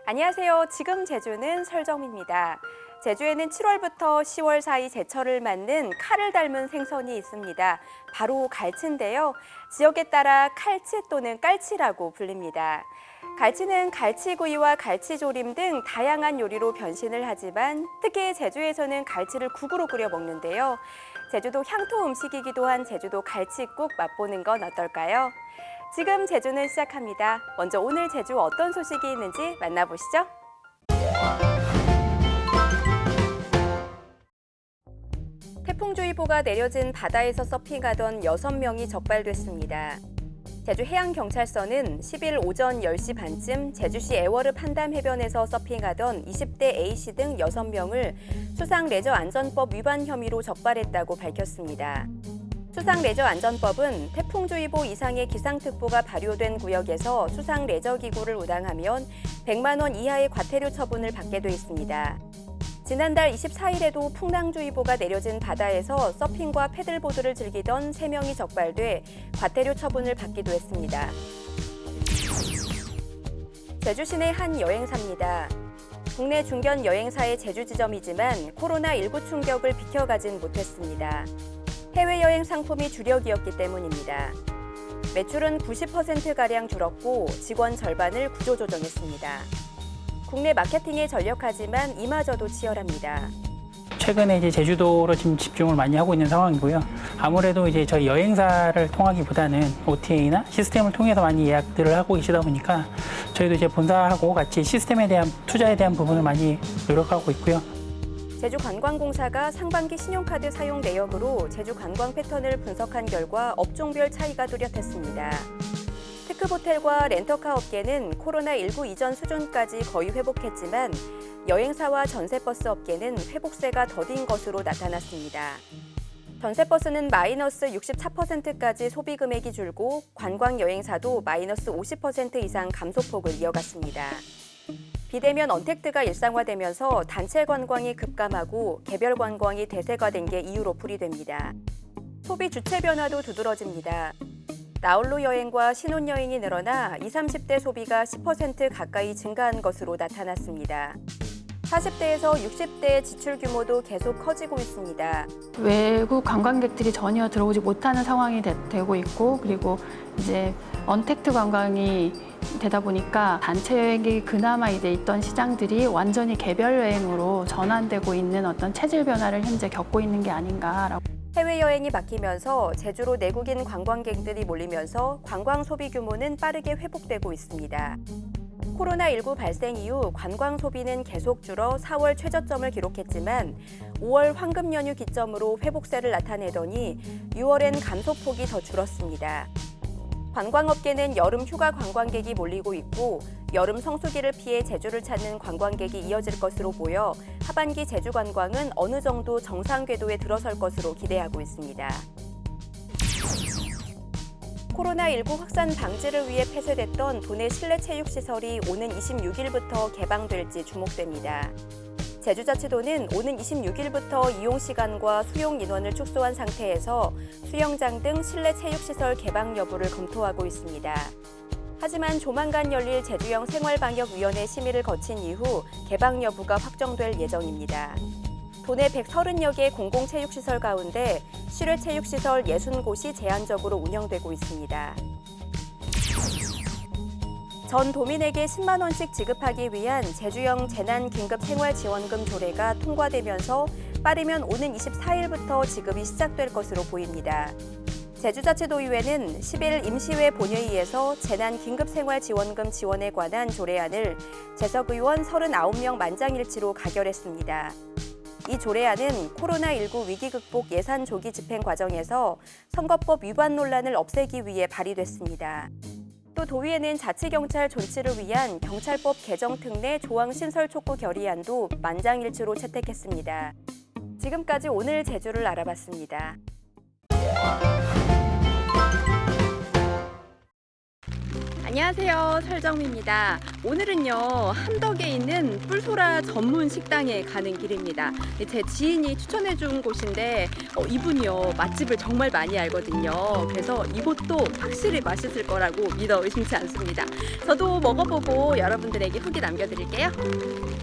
안녕하세요. 지금 제주는 설정입니다. 제주에는 7월부터 10월 사이 제철을 맞는 칼을 닮은 생선이 있습니다. 바로 갈치인데요. 지역에 따라 칼치 또는 깔치라고 불립니다. 갈치는 갈치구이와 갈치조림 등 다양한 요리로 변신을 하지만 특히 제주에서는 갈치를 국으로 끓여 먹는데요. 제주도 향토 음식이기도 한 제주도 갈치국 맛보는 건 어떨까요? 지금 제주는 시작합니다. 먼저 오늘 제주 어떤 소식이 있는지 만나보시죠. 태풍주의보가 내려진 바다에서 서핑하던 6명이 적발됐습니다. 제주 해양경찰서는 10일 오전 10시 반쯤 제주시 애월읍 한담해변에서 서핑하던 20대 A씨 등 6명을 수상레저안전법 위반 혐의로 적발했다고 밝혔습니다. 수상레저안전법은 태풍주의보 이상의 기상특보가 발효된 구역에서 수상레저기구를 운항하면 100만 원 이하의 과태료 처분을 받게 돼 있습니다. 지난달 24일에도 풍랑주의보가 내려진 바다에서 서핑과 패들보드를 즐기던 3명이 적발돼 과태료 처분을 받기도 했습니다. 제주 시내 한 여행사입니다. 국내 중견 여행사의 제주 지점이지만 코로나19 충격을 비켜가진 못했습니다. 해외여행 상품이 주력이었기 때문입니다. 매출은 90%가량 줄었고 직원 절반을 구조조정했습니다. 국내 마케팅에 전력하지만 이마저도 치열합니다. 최근에 이제 제주도로 지금 집중을 많이 하고 있는 상황이고요. 아무래도 이제 저희 여행사를 통하기보다는 OTA나 시스템을 통해서 많이 예약들을 하고 계시다 보니까 저희도 이제 본사하고 같이 시스템에 대한 투자에 대한 부분을 많이 노력하고 있고요. 제주관광공사가 상반기 신용카드 사용 내역으로 제주 관광 패턴을 분석한 결과 업종별 차이가 뚜렷했습니다. 특급 호텔과 렌터카 업계는 코로나19 이전 수준까지 거의 회복했지만 여행사와 전세버스 업계는 회복세가 더딘 것으로 나타났습니다. 전세버스는 마이너스 64%까지 소비 금액이 줄고 관광 여행사도 마이너스 50% 이상 감소폭을 이어갔습니다. 비대면 언택트가 일상화되면서 단체 관광이 급감하고 개별 관광이 대세화된 게 이유로 풀이됩니다. 소비 주체 변화도 두드러집니다. 나홀로 여행과 신혼여행이 늘어나 20, 30대 소비가 10% 가까이 증가한 것으로 나타났습니다. 40대에서 60대의 지출 규모도 계속 커지고 있습니다. 외국 관광객들이 전혀 들어오지 못하는 상황이 되고 있고, 그리고 이제 언택트 관광이 되다 보니까 단체 여행이 그나마 이제 있던 시장들이 완전히 개별 여행으로 전환되고 있는 어떤 체질 변화를 현재 겪고 있는 게 아닌가라고. 해외여행이 바뀌면서 제주로 내국인 관광객들이 몰리면서 관광 소비 규모는 빠르게 회복되고 있습니다. 코로나19 발생 이후 관광 소비는 계속 줄어 4월 최저점을 기록했지만 5월 황금 연휴 기점으로 회복세를 나타내더니 6월엔 감소폭이 더 줄었습니다. 관광업계는 여름 휴가 관광객이 몰리고 있고 여름 성수기를 피해 제주를 찾는 관광객이 이어질 것으로 보여 하반기 제주 관광은 어느 정도 정상 궤도에 들어설 것으로 기대하고 있습니다. 코로나19 확산 방지를 위해 폐쇄됐던 도내 실내 체육시설이 오는 26일부터 개방될지 주목됩니다. 제주자치도는 오는 26일부터 이용 시간과 수용 인원을 축소한 상태에서 수영장 등 실내 체육시설 개방 여부를 검토하고 있습니다. 하지만 조만간 열릴 제주형 생활방역위원회 심의를 거친 이후 개방 여부가 확정될 예정입니다. 도내 130여 개 공공체육시설 가운데 실외체육시설 60곳이 제한적으로 운영되고 있습니다. 전 도민에게 10만 원씩 지급하기 위한 제주형 재난긴급생활지원금 조례가 통과되면서 빠르면 오는 24일부터 지급이 시작될 것으로 보입니다. 제주자치도의회는 10일 임시회 본회의에서 재난긴급생활지원금 지원에 관한 조례안을 재석의원 39명 만장일치로 가결했습니다. 이 조례안은 코로나19 위기 극복 예산 조기 집행 과정에서 선거법 위반 논란을 없애기 위해 발의됐습니다. 또 도의회는 자치경찰 존치를 위한 경찰법 개정 특례 조항 신설 촉구 결의안도 만장일치로 채택했습니다. 지금까지 오늘 제주를 알아봤습니다. 안녕하세요, 설정미입니다. 오늘은요, 함덕에 있는 뿔소라 전문 식당에 가는 길입니다. 제 지인이 추천해준 곳인데 이분이요, 맛집을 정말 많이 알거든요. 그래서 이곳도 확실히 맛있을 거라고 믿어 의심치 않습니다. 저도 먹어보고 여러분들에게 후기 남겨드릴게요.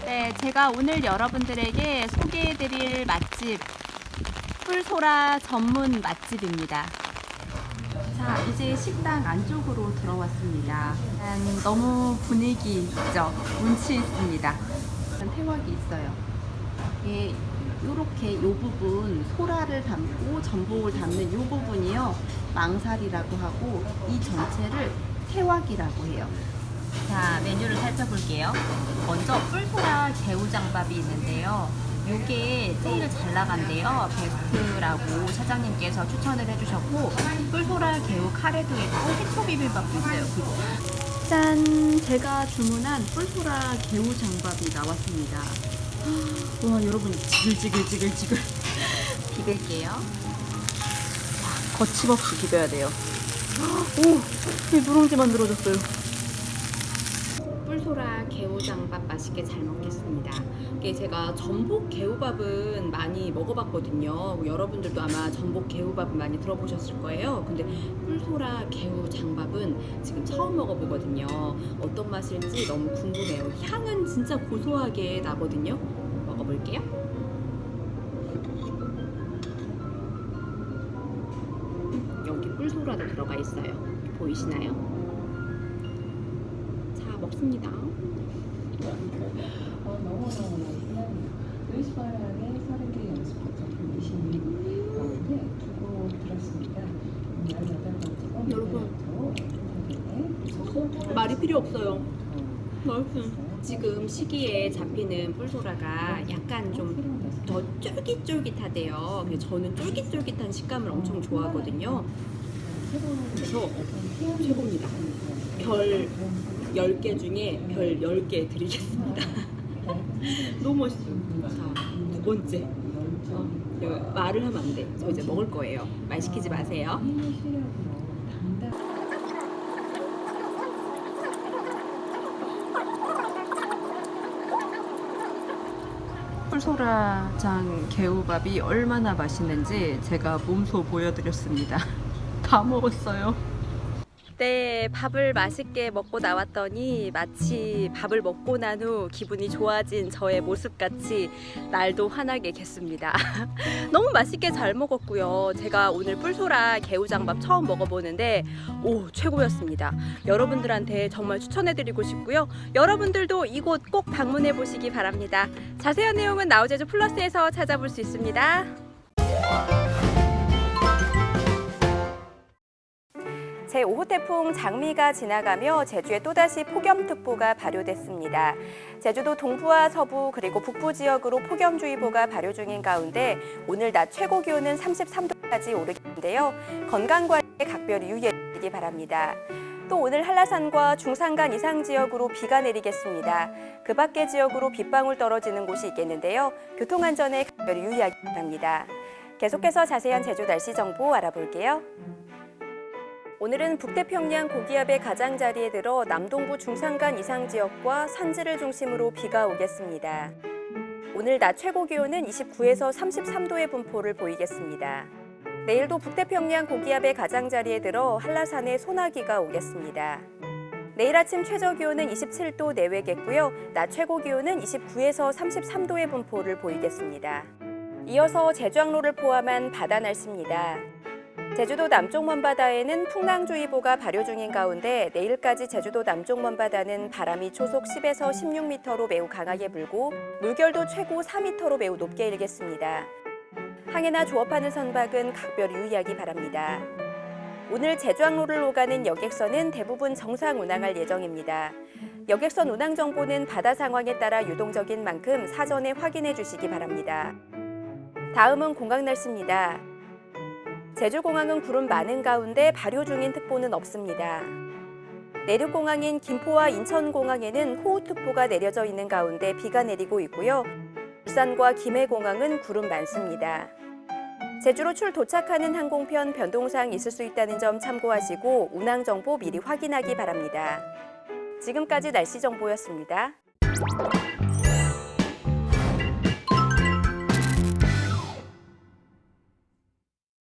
네, 제가 오늘 여러분들에게 소개해드릴 맛집, 뿔소라 전문 맛집입니다. 자, 이제 식당 안쪽으로 들어왔습니다. 너무 분위기 있죠? 운치 있습니다. 태왁이 있어요. 예, 이렇게 이 부분, 소라를 담고 전복을 담는 이 부분이요, 망살이라고 하고, 이 전체를 태왁이라고 해요. 자, 메뉴를 살펴볼게요. 먼저 뿔소라 개우장밥이 있는데요. 요게 제일 잘 나간대요. 베스트라고 사장님께서 추천을 해주셨고, 뿔소라 개우 카레도 있고 해초 비빔밥도 있어요. 짠! 제가 주문한 뿔소라 개우 장밥이 나왔습니다. 와, 여러분, 지글지글 비빌게요. 거침없이 비벼야 돼요. 오! 이 누룽지 만들어졌어요. 뿔소라 개우장밥 맛있게 잘 먹겠습니다. 이게 제가 전복 개우밥은 많이 먹어봤거든요. 여러분들도 아마 전복 개우밥은 많이 들어보셨을 거예요. 근데 뿔소라 개우장밥은 지금 처음 먹어보거든요. 어떤 맛일지 너무 궁금해요. 향은 진짜 고소하게 나거든요. 먹어볼게요. 여기 뿔소라도 들어가 있어요. 보이시나요? 먹습니다. 여러분, 말이 필요 없어요. 맛있어요. 지금 시기에 잡히는 뿔소라가 약간 좀 더 쫄깃쫄깃하대요. 그래서 저는 쫄깃쫄깃한 식감을 엄청 좋아하거든요. 그래서 최고입니다. 별 10개 중에 별 10개 드리겠습니다. 너무 맛있어요. 자, 두 번째. 말을 하면 안 돼. 저 이제 먹을 거예요. 말 시키지 마세요. 뿔소라장 개우밥이 얼마나 맛있는지 제가 몸소 보여드렸습니다. 다 먹었어요. 네, 밥을 맛있게 먹고 나왔더니 마치 밥을 먹고 난 후 기분이 좋아진 저의 모습같이 날도 환하게 겠습니다. 너무 맛있게 잘 먹었고요. 제가 오늘 뿔소라 개우장밥 처음 먹어보는데 최고였습니다. 여러분들한테 정말 추천해드리고 싶고요. 여러분들도 이곳 꼭 방문해 보시기 바랍니다. 자세한 내용은 나우제주 플러스에서 찾아볼 수 있습니다. 제5호 태풍 장미가 지나가며 제주에 또다시 폭염특보가 발효됐습니다. 제주도 동부와 서부 그리고 북부 지역으로 폭염주의보가 발효 중인 가운데 오늘 낮 최고 기온은 33도까지 오르겠는데요. 건강관리에 각별히 유의하시기 바랍니다. 또 오늘 한라산과 중산간 이상 지역으로 비가 내리겠습니다. 그 밖의 지역으로 빗방울 떨어지는 곳이 있겠는데요. 교통안전에 각별히 유의하기 바랍니다. 계속해서 자세한 제주 날씨 정보 알아볼게요. 오늘은 북태평양 고기압의 가장자리에 들어 남동부 중산간 이상 지역과 산지를 중심으로 비가 오겠습니다. 오늘 낮 최고 기온은 29에서 33도의 분포를 보이겠습니다. 내일도 북태평양 고기압의 가장자리에 들어 한라산에 소나기가 오겠습니다. 내일 아침 최저 기온은 27도 내외겠고요. 낮 최고 기온은 29에서 33도의 분포를 보이겠습니다. 이어서 제주항로를 포함한 바다 날씨입니다. 제주도 남쪽 먼바다에는 풍랑주의보가 발효 중인 가운데 내일까지 제주도 남쪽 먼바다는 바람이 초속 10에서 16m로 매우 강하게 불고 물결도 최고 4m로 매우 높게 일겠습니다. 항해나 조업하는 선박은 각별히 유의하기 바랍니다. 오늘 제주항로를 오가는 여객선은 대부분 정상 운항할 예정입니다. 여객선 운항 정보는 바다 상황에 따라 유동적인 만큼 사전에 확인해 주시기 바랍니다. 다음은 공강 날씨입니다. 제주공항은 구름 많은 가운데 발효 중인 특보는 없습니다. 내륙공항인 김포와 인천공항에는 호우특보가 내려져 있는 가운데 비가 내리고 있고요. 울산과 김해공항은 구름 많습니다. 제주로 출도착하는 항공편 변동사항 있을 수 있다는 점 참고하시고 운항 정보 미리 확인하기 바랍니다. 지금까지 날씨 정보였습니다.